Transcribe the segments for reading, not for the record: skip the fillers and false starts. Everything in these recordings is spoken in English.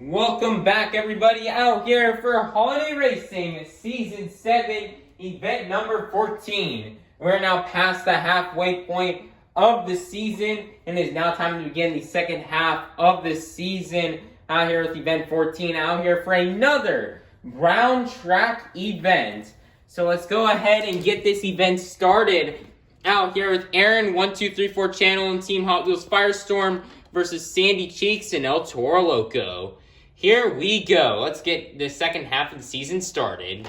Welcome back, everybody, out here for Holiday Racing Season 7, event number 14. We're now past the halfway point of the season, and it is now time to begin the second half of the season. Out here with event 14, out here for another brown track event. So let's go ahead and get this event started. Out here with Aaron, 1234 Channel and Team Hot Wheels Firestorm versus Sandy Cheeks and El Toro Loco. Here we go. Let's get the second half of the season started.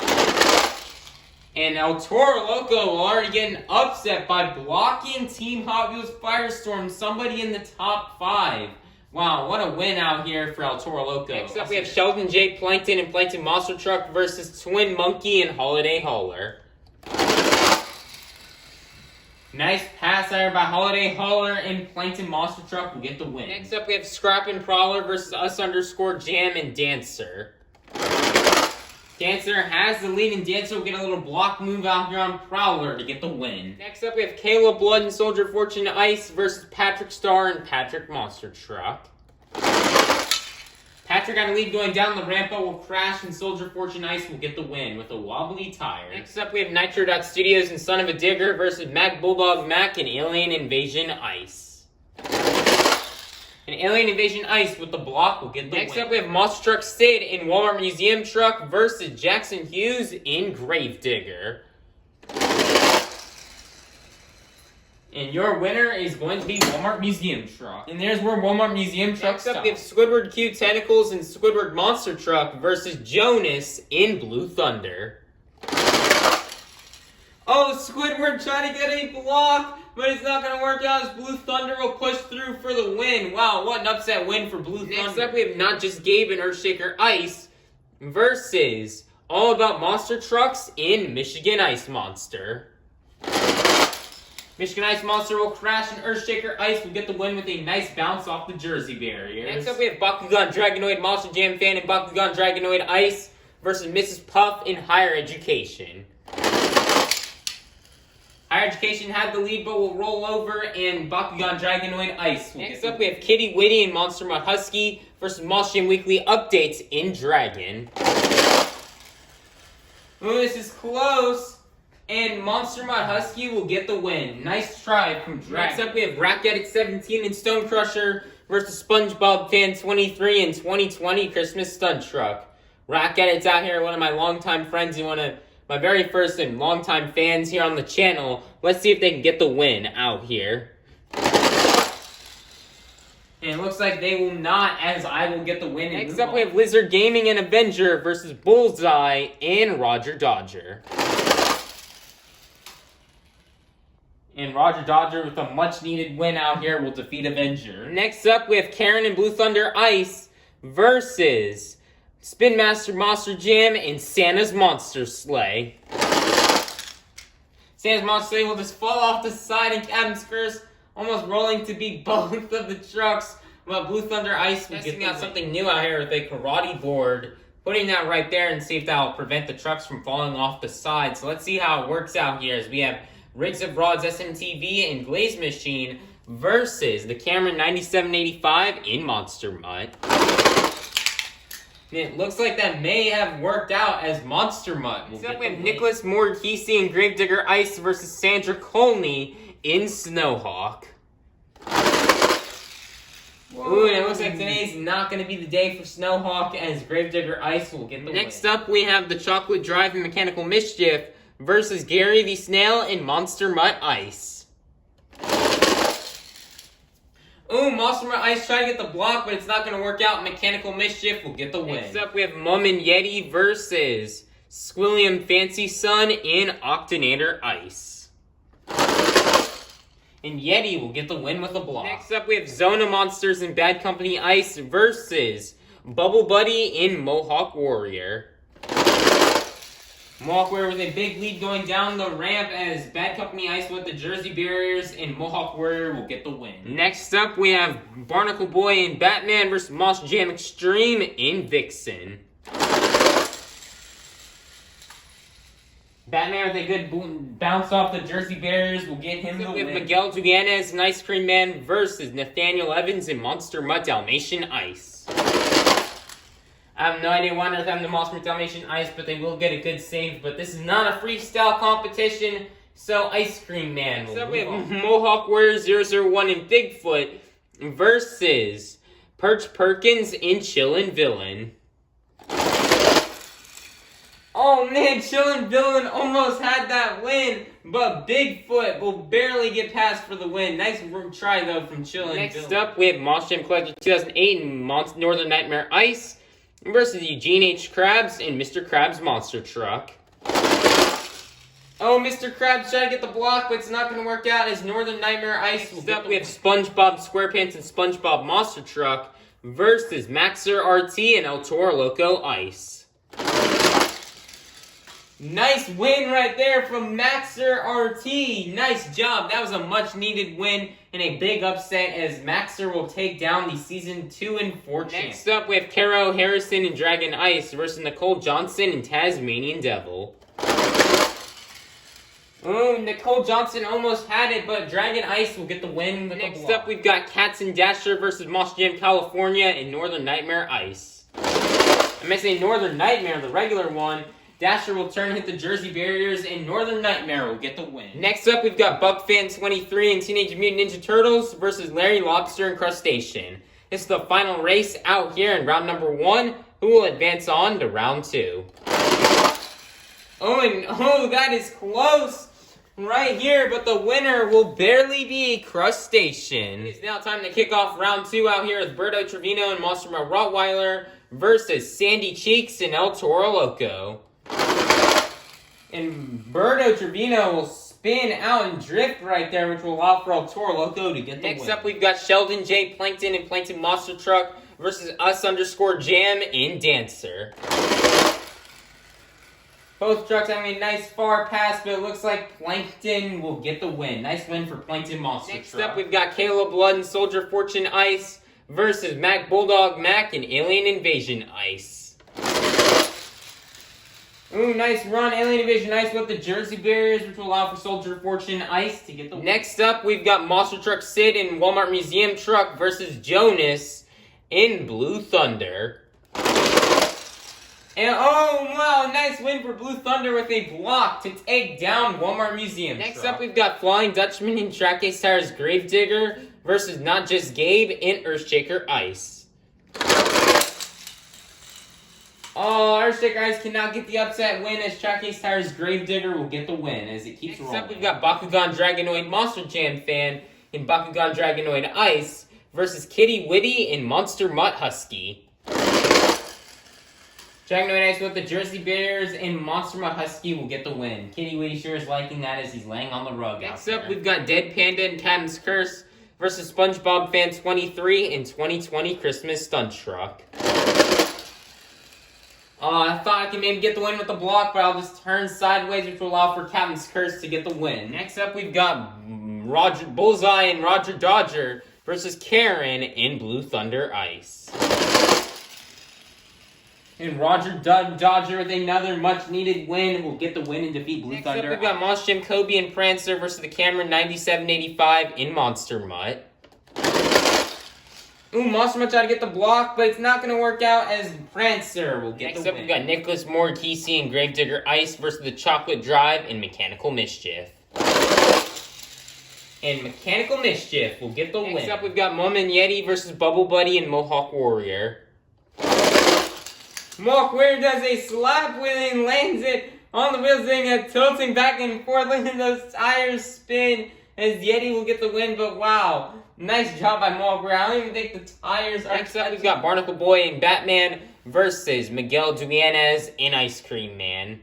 And El Toro Loco will already get upset by blocking Team Hot Wheels Firestorm, somebody in the top 5. Wow, what a win out here for El Toro Loco. Next up, we have Sheldon J. Plankton and Plankton Monster Truck versus Twin Monkey and Holiday Hauler. Nice pass there by Holiday Hauler, and Plankton Monster Truck will get the win. Next up, we have Scrap and Prowler versus Us_Jam and Dancer. Dancer has the lead, and Dancer will get a little block move out here on Prowler to get the win. Next up, we have Kayla Blood and Soldier Fortune Ice versus Patrick Star and Patrick Monster Truck. Patrick got a lead going down the ramp, but will crash, and Soldier Fortune Ice will get the win with a wobbly tire. Next up, we have Nitro Dot Studios and Son of a Digger versus Mac Bulldog Mac and Alien Invasion Ice. And Alien Invasion Ice with the block will get the win. Next up, we have Monster Truck Sid in Walmart Museum Truck versus Jackson Hughes in Gravedigger. And your winner is going to be Walmart Museum Truck. And there's where Walmart Museum Truck stops. Next up, we have Squidward Q Tentacles and Squidward Monster Truck versus Jonas in Blue Thunder. Oh, Squidward trying to get a block, but it's not going to work out as Blue Thunder will push through for the win. Wow, what an upset win for Blue Thunder. Next up, we have Not Just Gabe and Earthshaker Ice versus All About Monster Trucks in Michigan Ice Monster. Michigan Ice Monster will crash, and Earthshaker Ice will get the win with a nice bounce off the Jersey barriers. Next up, we have Bakugan Dragonoid Monster Jam Fan and Bakugan Dragonoid Ice versus Mrs. Puff in Higher Education. Higher Education had the lead, but will roll over, and Bakugan Dragonoid Ice will Next up, we have Kitty Witty and Monster Mutt Husky versus Monster Jam Weekly Updates in Dragon. Ooh, this is close. And Monster Mutt Husky will get the win. Nice try from Dragon. Next up, we have Rack Addict 17 and Stone Crusher versus SpongeBob Fan 23 and 2020 Christmas Stunt Truck. Rack Addict's out here, one of my longtime friends and one of my very first and longtime fans here on the channel. Let's see if they can get the win out here. And it looks like they will not, as I will get the win. Next up, we have Lizard Gaming and Avenger versus Bullseye and Roger Dodger. And Roger Dodger, with a much-needed win out here, will defeat Avenger. Next up, we have Karen and Blue Thunder Ice versus Spin Master Monster Jam and Santa's Monster Sleigh. Santa's Monster Sleigh will just fall off the side in Captain's Curse, almost rolling to beat both of the trucks. But Blue Thunder Ice will get out something new out here with a karate board. Putting that right there and see if that will prevent the trucks from falling off the side. So let's see how it works out here as we have Rigs of Rods SMTV and Glaze Machine versus the Cameron 9785 in Monster Mutt. And it looks like that may have worked out as Monster Mutt. Next up, we have Nicholas Morikisi and Gravedigger Ice versus Sandra Colney in Snowhawk. Ooh, and it looks like today's not going to be the day for Snowhawk as Gravedigger Ice will get the win. Next up, we have the Chocolate Drive and Mechanical Mischief versus Gary the Snail and Monster Mutt Ice. Ooh, Monster Mutt Ice trying to get the block, but it's not going to work out. Mechanical Mischief will get the win. Next up, we have Mum and Yeti versus Squilliam Fancy Sun and Octonator Ice. And Yeti will get the win with a block. Next up, we have Zona Monsters and Bad Company Ice versus Bubble Buddy in Mohawk Warrior. Mohawk Warrior with a big lead going down the ramp as Bad Company Ice with the Jersey barriers, and Mohawk Warrior will get the win. Next up, we have Barnacle Boy and Batman versus Monster Jam Extreme in Vixen. Batman with a good bounce off the Jersey barriers will get him the win. We have Miguel Duganes and Ice Cream Man versus Nathaniel Evans and Monster Mutt Dalmatian Ice. I have no idea why they're having the Monster Dalmatian Ice, but they will get a good save. But this is not a freestyle competition, so Ice Cream Man. Next up, we have Mohawk Warrior 001 and Bigfoot versus Perch Perkins and Chillin' Villain. Oh man, Chillin' Villain almost had that win, but Bigfoot will barely get past for the win. Nice try though from Chillin' Villain. Next up, we have Monster Jam Collector 2008 and Northern Nightmare Ice versus Eugene H. Krabs and Mr. Krabs Monster Truck. Oh, Mr. Krabs tried to get the block, but it's not going to work out as Northern Nightmare Ice. Next up, we have SpongeBob SquarePants and SpongeBob Monster Truck versus Maxer RT and El Toro Loco Ice. Nice win right there from Maxer RT. Nice job. That was a much-needed win and a big upset as Maxer will take down the Season 2 and 4 champ. Next up, we have Caro Harrison and Dragon Ice versus Nicole Johnson and Tasmanian Devil. Ooh, Nicole Johnson almost had it, but Dragon Ice will get the win. Next up, we've got Cats and Dasher versus Monster Jam California and Northern Nightmare Ice. I'm going to say Northern Nightmare, the regular one. Dasher will turn and hit the Jersey barriers, and Northern Nightmare will get the win. Next up, we've got BuckFan23 and Teenage Mutant Ninja Turtles versus Larry Lobster and Crustacean. This is the final race out here in round number 1, who will advance on to round 2. Oh, that is close right here, but the winner will barely be Crustacean. It's now time to kick off round 2 out here with Berto Trevino and Monster Mouth Rottweiler versus Sandy Cheeks and El Toro Loco. And Berto Trevino will spin out and drift right there, which will allow for El Toro Loco to get the win. Next up, we've got Sheldon J. Plankton and Plankton Monster Truck versus Us_Jam and Dancer. Both trucks having a nice far pass, but it looks like Plankton will get the win. Nice win for Plankton Monster Truck. Next up, we've got Kayla Blood and Soldier Fortune Ice versus Mac Bulldog Mac and Alien Invasion Ice. Ooh, nice run. Alien Invasion Ice with the Jersey barriers, which will allow for Soldier Fortune Ice to get the win. Next up, we've got Monster Truck Sid and Walmart Museum Truck versus Jonas in Blue Thunder. And oh, wow, nice win for Blue Thunder with a block to take down Walmart Museum Truck. Next up, we've got Flying Dutchman and Track Ace Tires Gravedigger versus Not Just Gabe and Earthshaker Ice. Oh, Earthshaker Ice cannot get the upset win as Track Ace Tires Gravedigger will get the win as it keeps rolling. Next up, we've got Bakugan Dragonoid Monster Jam Fan and Bakugan Dragonoid Ice versus Kitty Witty and Monster Mutt Husky. Dragonoid Ice with the Jersey Bears and Monster Mutt Husky will get the win. Kitty Witty sure is liking that as he's laying on the rug. Next up, we've got Dead Panda and Captain's Curse versus SpongeBob Fan 23 and 2020 Christmas Stunt Truck. I thought I could maybe get the win with the block, but I'll just turn sideways, which will allow for Captain's Curse to get the win. Next up, we've got Roger Bullseye and Roger Dodger versus Karen in Blue Thunder Ice. And Roger Dodger with another much-needed win will get the win and defeat Blue Thunder. Next up, we've got Monster Jam Kobe and Prancer versus the Cameron 9785 in Monster Mutt. Ooh, Monster Mutt tried to get the block, but it's not going to work out as Prancer will get the win. Next up, we've got Nicholas Moore, Kesey, and Gravedigger Ice versus the Chocolate Drive and Mechanical Mischief. And Mechanical Mischief will get the win. Next up, we've got Mum and Yeti versus Bubble Buddy and Mohawk Warrior. Mohawk Warrior does a slap wheel and lands it on the wheels, doing a tilting back and forth, letting those tires spin as Yeti will get the win, but wow. Nice job by Mohawk Warrior. I don't even think the tires are... Next up, we've got Barnacle Boy and Batman versus Miguel Duenas and Ice Cream Man.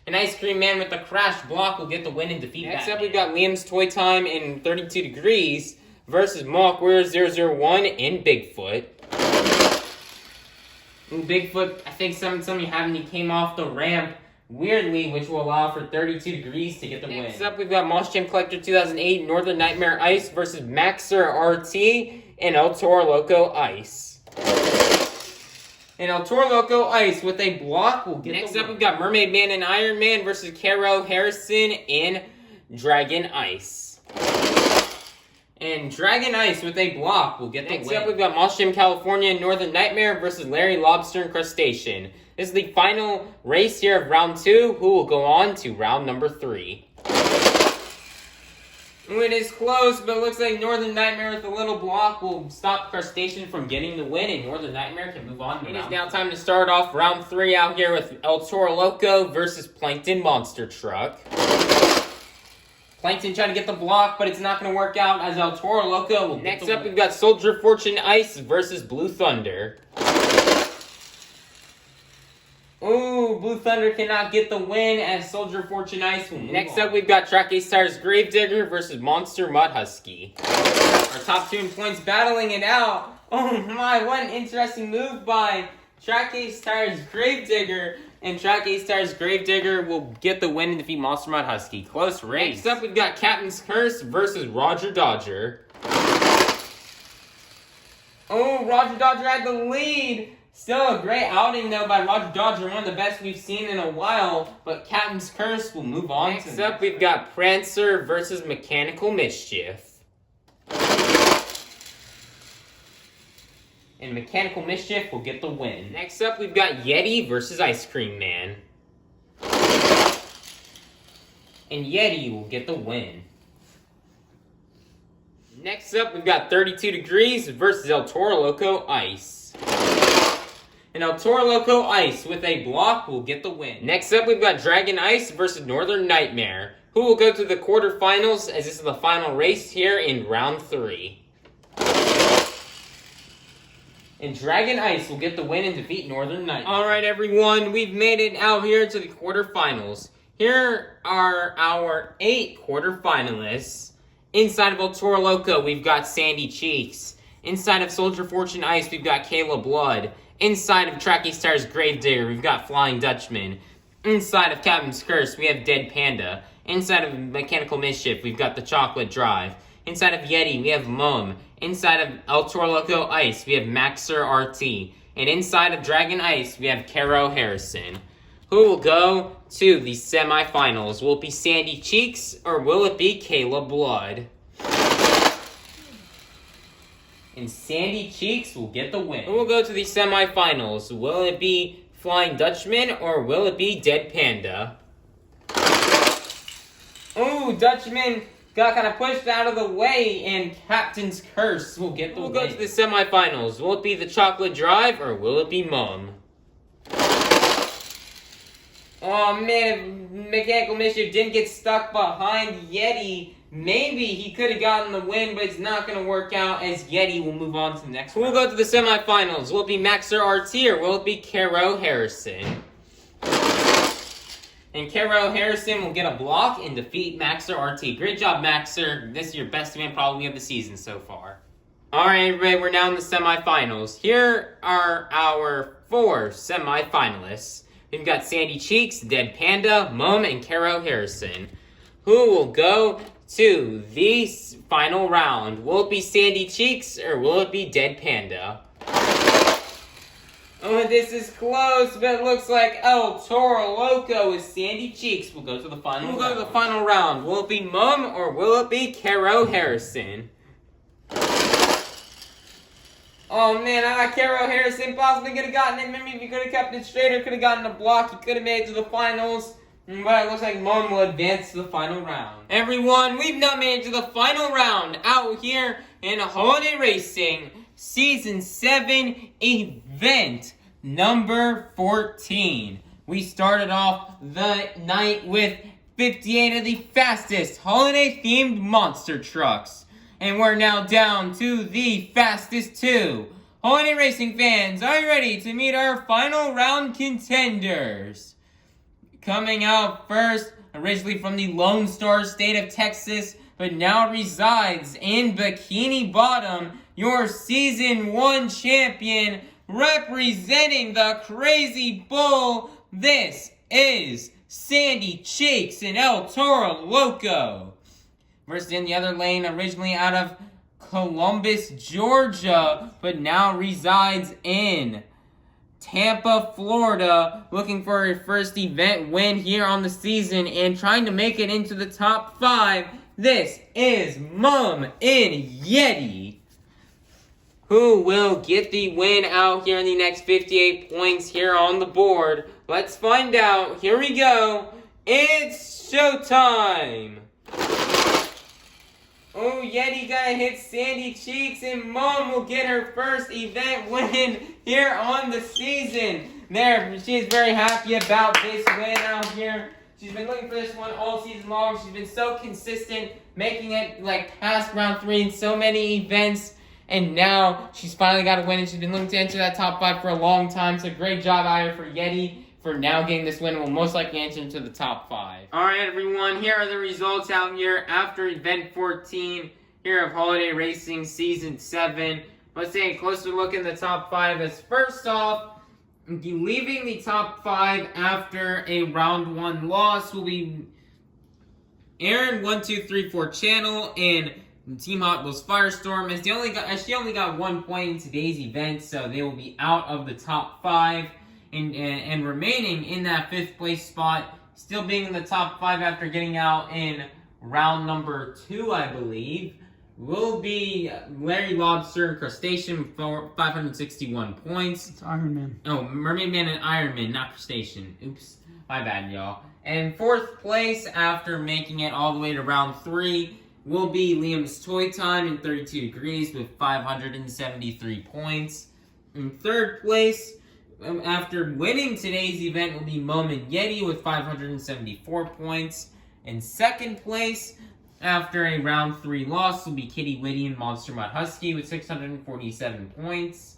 And Ice Cream Man with the crash block will get the win and defeat Batman. Next up, we've got Liam's Toy Time in 32 Degrees versus Mohawk Warrior 001 and Bigfoot. Ooh, Bigfoot, I think some of you haven't. He came off the ramp weirdly, which will allow for 32 Degrees to get the win. Next up, we've got Monster Jam Collector 2008 Northern Nightmare Ice versus Maxer RT and El Toro Loco Ice. And El Toro Loco Ice with a block will get Next the win. Up, we've got Mermaid Man and Iron Man versus Caro Harrison and Dragon Ice. And Dragon Ice with a block will get the win. Next up, we've got Monster Jam California and Northern Nightmare versus Larry Lobster and Crustacean. This is the final race here of round 2, who will go on to round number 3. It is close, but it looks like Northern Nightmare with a little block will stop Crustacean from getting the win, and Northern Nightmare can move on to round. It is now time to start off round 3 out here with El Toro Loco versus Plankton Monster Truck. Plankton trying to get the block, but it's not going to work out as El Toro Loco will Next up, we've got Soldier Fortune Ice versus Blue Thunder. Ooh, Blue Thunder cannot get the win as Soldier Fortune Ice will move Next up, we've got Track A-Stars Gravedigger versus Monster Mud Husky. Our top 2 in points battling it out. Oh my, what an interesting move by Track A-Stars Gravedigger. And Track A-Stars Gravedigger will get the win and defeat Monster Mud Husky. Close race. Next up, we've got Captain's Curse versus Roger Dodger. Oh, Roger Dodger had the lead. Still a great outing, though, by Roger Dodger. One of the best we've seen in a while. But Captain's Curse will move on. Next up, we've got Prancer versus Mechanical Mischief. And Mechanical Mischief will get the win. Next up, we've got Yeti versus Ice Cream Man. And Yeti will get the win. Next up, we've got 32 Degrees versus El Toro Loco Ice. And El Toro Loco Ice with a block will get the win. Next up, we've got Dragon Ice versus Northern Nightmare, who will go to the quarterfinals as this is the final race here in round 3. And Dragon Ice will get the win and defeat Northern Nightmare. Alright everyone, we've made it out here to the quarterfinals. Here are our 8 quarterfinalists. Inside of El Toro Loco, we've got Sandy Cheeks. Inside of Soldier Fortune Ice, we've got Kayla Blood. Inside of Track A-Stars Gravedigger, we've got Flying Dutchman. Inside of Captain's Curse, we have Dead Panda. Inside of Mechanical Mischief, we've got the Chocolate Drive. Inside of Yeti, we have Mum. Inside of El Toro Loco Ice, we have Maxer RT. And inside of Dragon Ice, we have Caro Harrison. Who will go to the semifinals? Will it be Sandy Cheeks or will it be Kayla Blood? And Sandy Cheeks will get the win. Who will go to the semifinals? Will it be Flying Dutchman or will it be Dead Panda? Ooh, Dutchman got kind of pushed out of the way, and Captain's Curse will get the win. Who will go to the semifinals? Will it be the Chocolate Drive or will it be Mum? Oh man, Mechanical Mischief didn't get stuck behind Yeti. Maybe he could have gotten the win, but it's not going to work out as Yeti will move on to the next one. Who will go to the semifinals? Will it be Maxer RT or will it be Caro Harrison? And Caro Harrison will get a block and defeat Maxer RT. Great job, Maxer. This is your best event probably of the season so far. Alright, everybody, we're now in the semifinals. Here are our 4 semifinalists. We've got Sandy Cheeks, Dead Panda, Mum, and Caro Harrison. Who will go to the final round? Will it be Sandy Cheeks or will it be Dead Panda? Oh, this is close, but it looks like El Toro Loco with Sandy Cheeks will go to the final round. Who will go to the final round? Will it be Mum or will it be Caro Harrison? Oh man, I thought Caro Harrison possibly could have gotten it. Maybe if he could have kept it straight or could have gotten a block, he could have made it to the finals. But it looks like Mum will advance to the final round. Everyone, we've now made it to the final round out here in Holiday Racing Season 7 event number 14. We started off the night with 58 of the fastest holiday-themed monster trucks. And we're now down to the fastest 2. Holiday Racing fans, are you ready to meet our final round contenders? Coming out first, originally from the Lone Star State of Texas, but now resides in Bikini Bottom, your Season 1 champion, representing the Crazy Bull. This is Sandy Cheeks and El Toro Loco. Versus in the other lane, originally out of Columbus, Georgia, but now resides in Tampa, Florida, looking for her first event win here on the season and trying to make it into the top 5. This is Mom and Yeti, who will get the win out here in the next 58 points here on the board. Let's find out. Here we go. It's showtime. Oh, Yeti gonna hit Sandy Cheeks, and Mom will get her first event win here on the season. There, she is very happy about this win out here. She's been looking for this one all season long. She's been so consistent, making it like past round 3 in so many events. And now she's finally got a win, and she's been looking to enter that top 5 for a long time. So great job out here for Yeti for now getting this win, and will most likely enter into the top 5. Alright everyone, here are the results out here after event 14 here of Holiday Racing Season 7. Let's take a closer look in the top 5. As first off, leaving the top 5 after a round 1 loss will be Aaron1234 Channel and Team Hot Wheels Firestorm. As she only got 1 point in today's event, so they will be out of the top 5. And remaining in that 5th place spot, still being in the top 5 after getting out in round number 2, I believe, will be Larry Lobster and Crustacean for 561 points. It's Iron Man. Oh, Mermaid Man and Iron Man, not Crustacean. Oops, my bad, y'all. And 4th place after making it all the way to round 3 will be Liam's Toy Time in 32 Degrees with 573 points. In 3rd place, after winning today's event, will be Mom and Yeti with 574 points. In 2nd place, after a round 3 loss, will be Kitty Witty and Monster Mutt Husky with 647 points.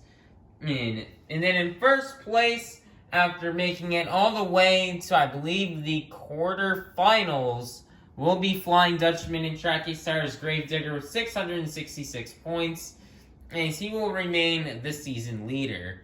And then in 1st place, after making it all the way to, I believe, the quarterfinals, will be Flying Dutchman and Tracky Cyrus Gravedigger with 666 points, as he will remain the season leader.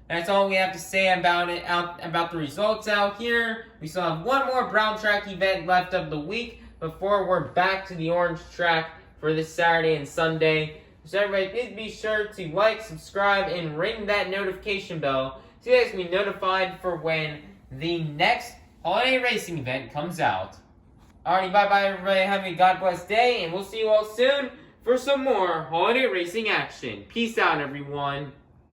That's all we have to say about the results out here. We still have one more brown track event left of the week before we're back to the orange track for this Saturday and Sunday. So everybody, please be sure to like, subscribe, and ring that notification bell so you guys can be notified for when the next holiday racing event comes out. Alrighty, bye-bye everybody. Have a God bless day, and we'll see you all soon for some more holiday racing action. Peace out, everyone.